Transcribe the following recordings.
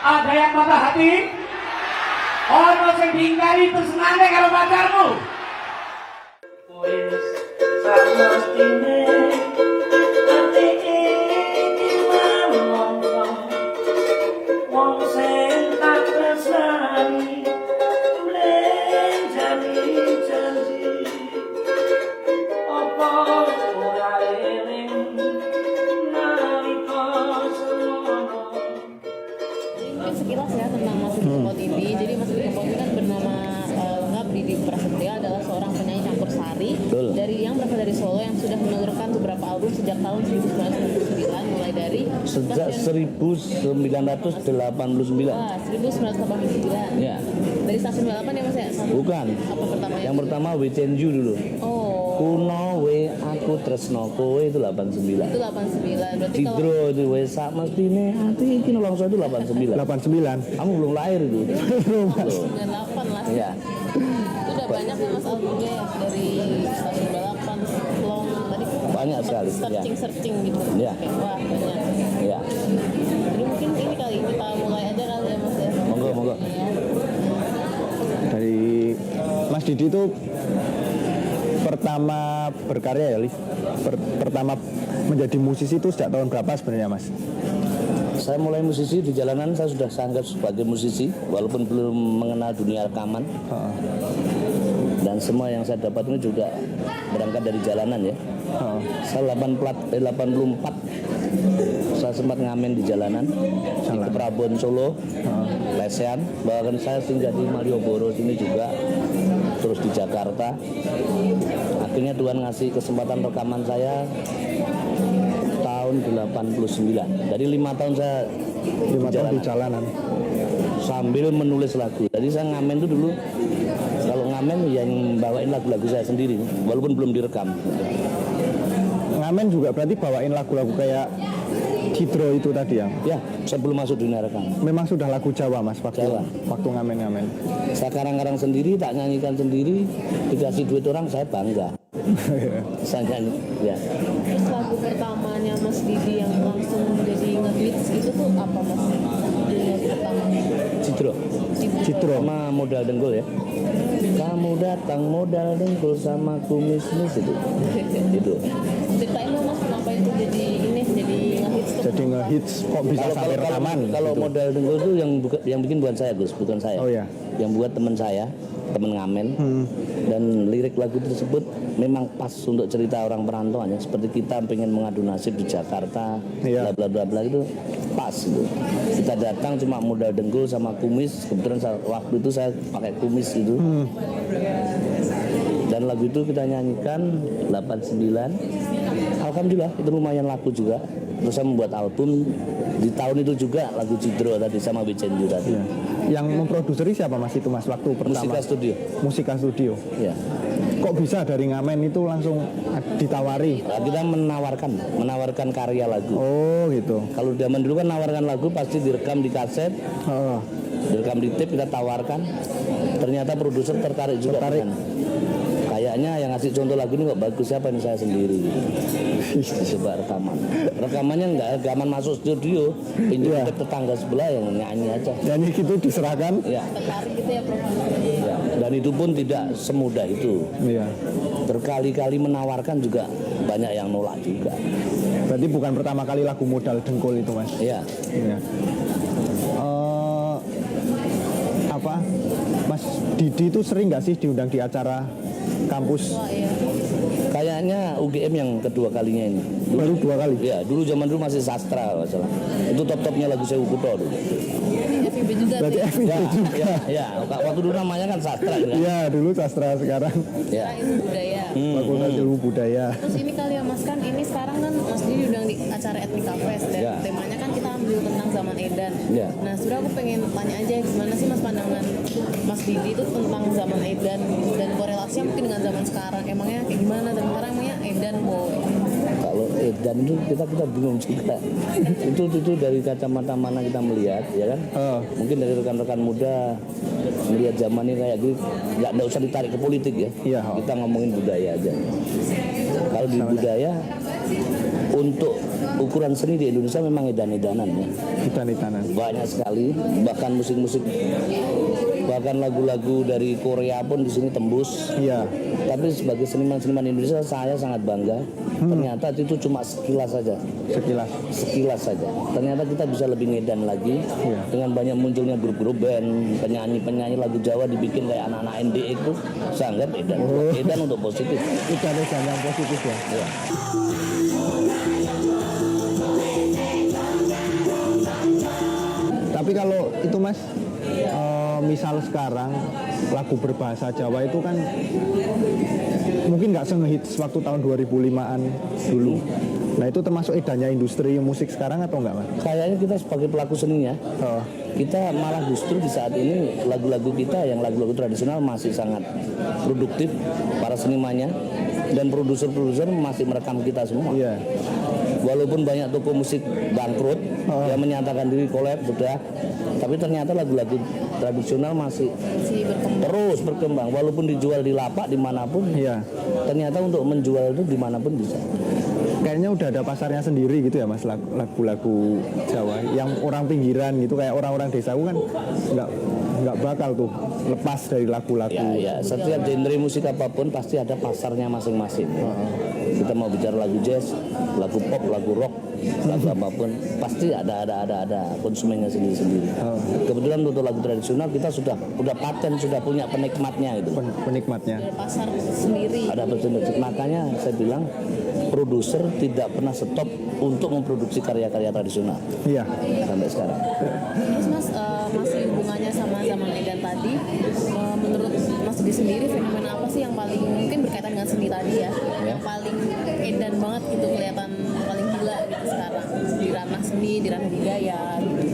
Ada yang patah hati? Ono sing diingkari tresnane karo pacarmu. Wis samestine ati iki ngomong wong sing tak tresnani mlen janji apa ora eling nalika semono. Mungkin sekilas ya tentang Mas Didi Kempot ini. Jadi Mas Didi Kempot ini kan bernama lengkap Didi Prasetya, adalah seorang penyanyi campursari yang berasal dari Solo yang sudah menelurkan beberapa album sejak tahun 1999, mulai dari sejak 1989. Wah, 1989. Ya. Dari stasiun 28 ya Mas ya? Bukan. Apa pertamanya? Yang pertama We Change You dulu. Oh. Kuno we aku tresno kowe itu 89. Itu 89. Berarti kalau Cidro itu we sak mestine ati iki nolongso itu 89. 89. Kamu belum lahir itu. 98 lah. Iya. Itu udah banyak ya Mas albumnya ya, dari stasiun 28, long tadi Banyak sekali, ya. searching gitu. Ya. Oke, wah banyak. Iya. Jadi mungkin ini kali kita mulai aja kali ya Mas ya. Monggo. Ya. Dari Mas Didi itu pertama berkarya ya, Liv? Pertama menjadi musisi itu sejak tahun berapa sebenarnya, Mas? Saya mulai musisi di jalanan, saya sudah sanggap sebagai musisi walaupun belum mengenal dunia rekaman. Dan semua yang saya dapat ini juga berangkat dari jalanan ya. Saya 84 saya sempat ngamen di jalanan di Keprabon Solo, lesehan, bahkan saya tinggal di Malioboro sini juga, terus di Jakarta. Akhirnya Tuhan ngasih kesempatan rekaman saya tahun 89. Dari 5 tahun saya 5 tahun di jalanan. sambil menulis lagu. Jadi saya ngamen itu dulu, kalau ngamen yang bawain lagu-lagu saya sendiri walaupun belum direkam. Ngamen juga berarti bawain lagu-lagu kayak Cidro itu tadi ya? Ya, sebelum masuk dunia rekam. Memang sudah lagu Jawa, Mas, waktu ngamen-ngamen. Saya karang-karang sendiri, tak nyanyikan sendiri, dikasih duit orang saya bangga. Saya nyanyi, ya. Terus lagu pertamanya Mas Didi yang langsung jadi nge-hits itu tuh apa Mas? Lagu pertamanya? Cidro sama modal dengkul ya. Kamu datang modal dengkul sama kumis itu. Itu. Ceritain dong Mas, kenapa itu jadi nge-hits tuh? Jadi nge-hits kok bisa sampai rekaman? Kalau gitu. modal dengkul itu yang bikin bukan saya, Gus, bukan saya. Oh ya. Yang buat teman saya, teman ngamen. Dan lirik lagu tersebut memang pas untuk cerita orang perantauan ya, seperti kita pengen mengadu nasib di Jakarta, bla bla bla bla, itu pas gitu. Kita datang cuma modal dengkul sama kumis, kebetulan waktu itu saya pakai kumis gitu. Dan lagu itu kita nyanyikan 89. Alhamdulillah itu lumayan laku juga. Terus saya membuat album di tahun itu juga, lagu Cidro tadi sama Wicenju tadi. Ya. Yang memproduksi siapa Mas itu, Mas, waktu pertama? Musika Studio. Ya. Kok bisa dari ngamen itu langsung ditawari? Nah, kita menawarkan karya lagu. Oh gitu. Kalau zaman dulu kan nawarkan lagu pasti direkam di kaset, direkam di tape, kita tawarkan. Ternyata produser tertarik juga. Kayaknya yang ngasih contoh lagu ini kok bagus, siapa ini, saya sendiri. Coba rekamannya enggak rekaman masuk studio, pinjam tape tetangga sebelah yang nyanyi aja. Nyanyi gitu diserahkan. Ya. Tertarik gitu ya produsernya. Ya. Dan itu pun tidak semudah itu. Iya. Berkali-kali menawarkan juga banyak yang nolak juga. Berarti bukan pertama kali lagu modal dengkul itu, Mas? Iya. Iya. Mas Didi itu sering nggak sih diundang di acara kampus? Wah, iya. Kayaknya UGM yang kedua kalinya ini. Baru 2 kali? Ya, dulu zaman dulu masih sastra kalau salah. Itu top-topnya lagu Sewu Kuto dulu. FIB juga Berarti sih. FIB juga. Ya, waktu dulu namanya kan sastra kan? Iya, dulu sastra, sekarang Ya. Ilmu budaya. Fakultas Ilmu Budaya. Terus ini kali ya Mas, kan ini sekarang kan Mas Didi diundang di acara Etnika Fest dan Ya. temanya kan kita ambil tentang zaman Edan. Ya. Nah, sudah aku pengen tanya aja gimana sih Mas pandangan Mas Didi itu tentang zaman Edan dan korelasinya mungkin dengan zaman sekarang. Emangnya kayak gimana? Dan sekarang emangnya Edan boy. Kalau Edan itu kita bingung juga. itu dari kacamata mana kita melihat, ya kan? Mungkin dari rekan-rekan muda melihat zaman ini kayak gitu, nggak usah ditarik ke politik ya. Iya. Kita ngomongin budaya aja. Kalau di budaya untuk ukuran seni di Indonesia memang edan-edanan ya. Edan-edanan. Banyak sekali, bahkan musik-musik, bahkan lagu-lagu dari Korea pun di sini tembus. Iya. Tapi sebagai seniman-seniman Indonesia saya sangat bangga. Ternyata itu cuma sekilas saja. Sekilas saja. Ternyata kita bisa lebih ngedan lagi dengan banyak munculnya grup-grup band, penyanyi-penyanyi lagu Jawa dibikin kayak anak-anak NDE itu sangat edan. Edan untuk positif. Edan yang positif ya. Ya. Tapi kalau itu Mas, misal sekarang lagu berbahasa Jawa itu kan mungkin nggak sengehits waktu tahun 2005-an dulu. Nah itu termasuk edannya industri musik sekarang atau enggak Mas? Kayaknya kita sebagai pelaku seninya, kita malah justru di saat ini lagu-lagu kita yang lagu-lagu tradisional masih sangat produktif para senimannya, dan produser-produser masih merekam kita semua. Iya. Walaupun banyak toko musik bangkrut yang menyatakan diri collab sudah, tapi ternyata lagu-lagu tradisional masih terus berkembang. Walaupun dijual di lapak dimanapun, ternyata untuk menjual itu dimanapun bisa. Kayaknya udah ada pasarnya sendiri gitu ya Mas, lagu-lagu Jawa yang orang pinggiran gitu, kayak orang-orang desa kan nggak bakal tuh lepas dari lagu-lagu. Ya, setiap genre musik apapun pasti ada pasarnya masing-masing. Kita mau bicara lagu jazz, lagu pop, lagu rock, lagu apapun pasti ada konsumennya sendiri-sendiri. Kebetulan untuk lagu tradisional kita sudah paten, sudah punya penikmatnya itu. Penikmatnya. Ada pasar sendiri. Ada pasar, makanya saya bilang produser tidak pernah stop untuk memproduksi karya-karya tradisional. Iya. Sampai sekarang. Terus Mas, masih hubungannya sama zaman edan tadi, menurut Mas Didi sendiri fenomena apa sih yang paling mungkin berkaitan dengan seni tadi ya, yang paling edan banget gitu, kelihatan paling gila gitu sekarang di ranah seni, di ranah budaya gitu.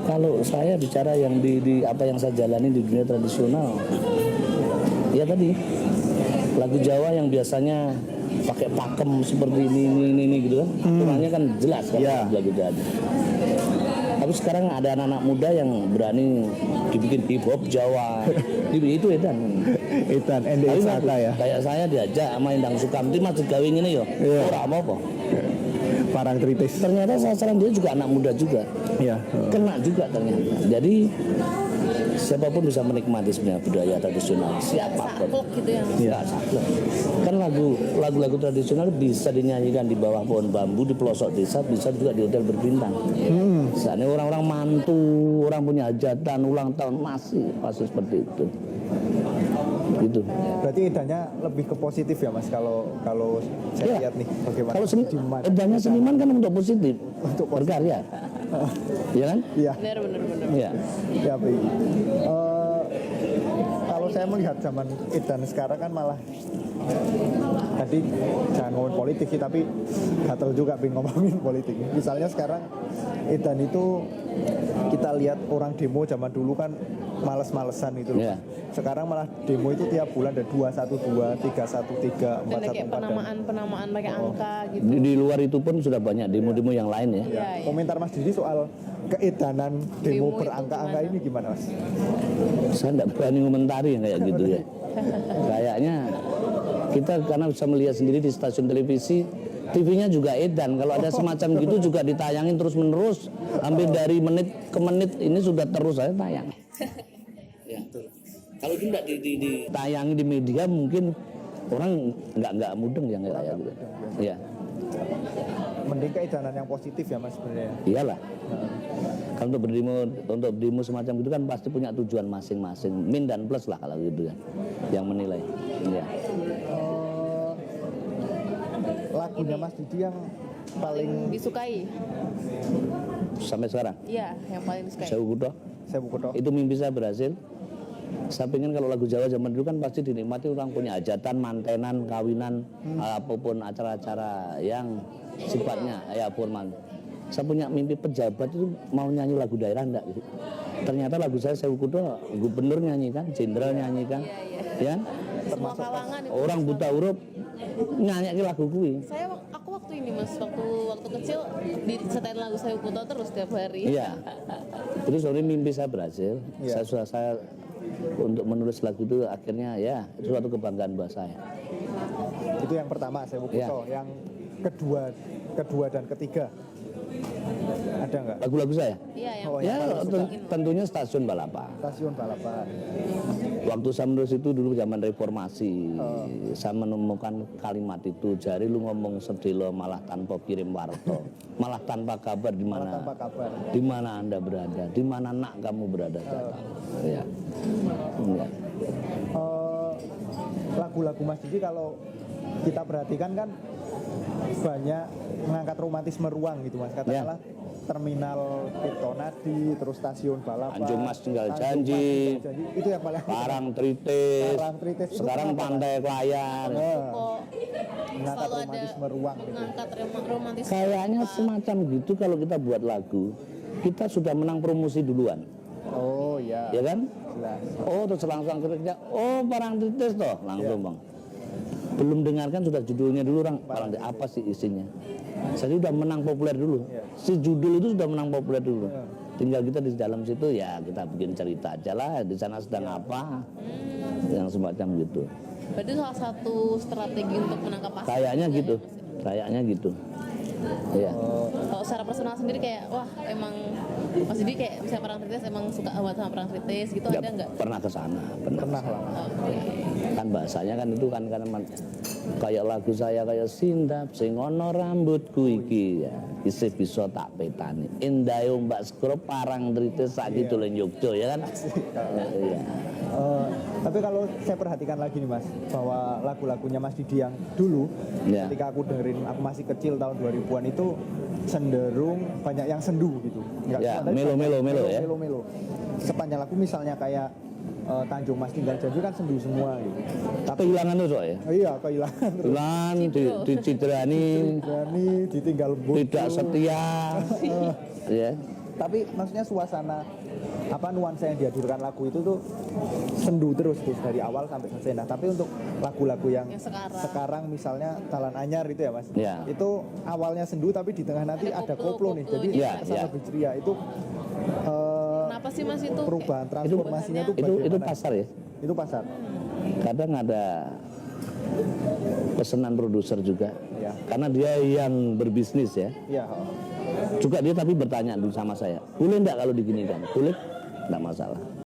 Kalau saya bicara yang di apa yang saya jalani di dunia tradisional, ya tadi lagu Jawa yang biasanya pakai pakem seperti ini gitu kan, aturannya kan jelas kan lagu Jawa. Tapi sekarang ada anak-anak muda yang berani dibikin hip hop Jawa, itu edan. Edan, NDE Saka ya. Kayak saya diajak sama Endang Sukamti masjid gawing ini yo, ora apa-apa. Parang tritis. Ternyata sasaran dia juga anak muda juga. Iya. Kena juga ternyata. Jadi siapapun bisa menikmati sebenarnya budaya tradisional, siapapun. Saklek gitu ya. Iya, saklek. Kan lagu-lagu tradisional bisa dinyanyikan di bawah pohon bambu di pelosok desa, bisa juga di hotel berbintang. Misalnya orang-orang mantu, orang punya hajatan, ulang tahun masih seperti itu. Gitu. Berarti edannya lebih ke positif ya Mas, kalau saya lihat nih bagaimana. Kalau edannya seniman kan untuk positif, untuk berkarya. Iya kan? Iya. Benar. Iya. Ya, baik. Kalau saya melihat zaman edan sekarang kan malah tadi jangan ngomongin politik sih, tapi gatel juga pengen ngomongin politik. Misalnya sekarang edan itu kita lihat orang demo zaman dulu kan males-malesan itu loh. Sekarang malah demo itu tiap bulan ada 212, 313, 414. Dan kayak penamaan pakai angka gitu. Di luar itu pun sudah banyak demo-demo yang lain ya. Iya. Komentar Mas Didi soal keedanan demo berangka-angka ini gimana Mas? Saya tidak berani komentari yang kayak gitu ya. Kayaknya kita karena bisa melihat sendiri di stasiun televisi, TV-nya juga edan. Kalau ada semacam gitu juga ditayangin terus-menerus, hampir dari menit ke menit ini sudah terus saya tayang. Ya. Kalau itu tidak ditayangi di media mungkin orang nggak mudeng yang kayak gitu. Ya. Mending keedanan yang positif ya Mas sebenarnya. Iyalah. Kalau untuk demo semacam itu kan pasti punya tujuan masing-masing, min dan plus lah kalau gitu kan, yang menilai. Ya. Lagunya Mas Didi yang paling disukai sampai sekarang? Iya, yang paling disukai. Sewu Kuto. Itu mimpi saya berhasil. Saya pengen kalau lagu Jawa zaman dulu kan pasti dinikmati orang punya hajatan, mantenan, kawinan, apapun acara-acara yang sifatnya ya formal. Saya punya mimpi pejabat itu mau nyanyi lagu daerah enggak gitu. Ternyata lagu saya Sewu Kuto, gubernur nyanyikan, jenderal nyanyikan, ya. Semua kalangan itu. Orang buta huruf nyanyi lagu kuwi. Aku waktu ini Mas, waktu kecil disetel lagu Sewu Kuto terus tiap hari. Iya. Terus sorry mimpi saya berhasil. Saya untuk menulis lagu itu akhirnya ya itu suatu kebanggaan buat saya. Itu yang pertama Sewu Kuto. Yang kedua dan ketiga? Ada nggak? Lagu-lagu saya? Iya, yang Oh, Ya yang tentunya Stasiun Balapan. Stasiun Balapan. Waktu saya menulis itu dulu zaman reformasi, saya menemukan kalimat itu, jari lu ngomong sedelo malah tanpa kirim warto, malah tanpa kabar di Malah mana tanpa kabar. di mana Anda berada, di mana nak kamu berada sekarang. Ya. Ya. Lagu-lagu Mas Didi kalau kita perhatikan kan banyak mengangkat romantisme ruang gitu Mas, katakanlah Terminal Tirtonadi, terus Stasiun Balapan, Tanjung Mas Tinggal Tanjung Janji, Mas Tinggal Janji. Itu yang paling Parangtritis, Parangtritis itu sekarang kenapa, Pantai Klayan. kok mengangkat selalu ada romantisme ruang gitu. ngangkat romantis. Kayaknya semacam gitu kalau kita buat lagu, kita sudah menang promosi duluan, Oh iya, ya kan? jelas. Oh terus langsung kerja, oh Parangtritis toh, langsung Iya. bang. Belum dengarkan sudah judulnya dulu orang, Parangtritis apa sih isinya? Jadi udah menang populer dulu. Iya. Si judul itu sudah menang populer dulu. Iya. Tinggal kita di dalam situ ya kita bikin cerita aja lah di sana sedang apa, yang semacam gitu. Berarti salah satu strategi untuk menangkap pasar. Kayaknya juga gitu, ya, Mas, ya? kayaknya gitu. Iya. Kalau secara personal sendiri kayak wah emang Mas Didi kayak bisa Parangtritis emang suka banget sama Parangtritis gitu, ada nggak? Pernah ke sana, pernah. Pernah lah. Oke. Kan bahasanya kan itu kan kayak lagu saya kayak sindap sing ono rambutku iki ya isih bisa tak petani indah ombak skro Parangtritis saiki dolen Yogya ya kan. Iya. Tapi kalau saya perhatikan lagi nih Mas, bahwa lagu-lagunya Mas Didi yang dulu, Ya. ketika aku dengerin, aku masih kecil tahun 2000-an itu cenderung banyak yang sendu gitu. Ya, cuma, tapi melo-melo ya. Melo-melo. Sepanjang lagu misalnya kayak Tanjung Mas Tinggal Janji kan sendu semua gitu. Tapi Kehilangan tuh soalnya. iya kehilangan terus. Hilang, dicidrani, Berani ditinggal bodoh. tidak setia. Ya. Tapi maksudnya suasana nuansa yang dihadirkan lagu itu tuh sendu terus dari awal sampai selesai. Nah, tapi untuk lagu-lagu yang Yang sekarang. sekarang misalnya Talan Anyar itu ya Mas, Ya. itu awalnya sendu tapi di tengah nanti ada koplo nih, jadi Ya, kesan ya. lebih ceria. Itu Kenapa sih Mas itu? perubahan transformasinya Itu- tuh Itu bagaimana? pasar ya. Itu pasar. Kadang ada pesanan produser juga. Ya. Karena dia yang berbisnis ya. Iya. Juga dia tapi bertanya dulu sama saya, boleh enggak kalau diginikan? Boleh, enggak masalah.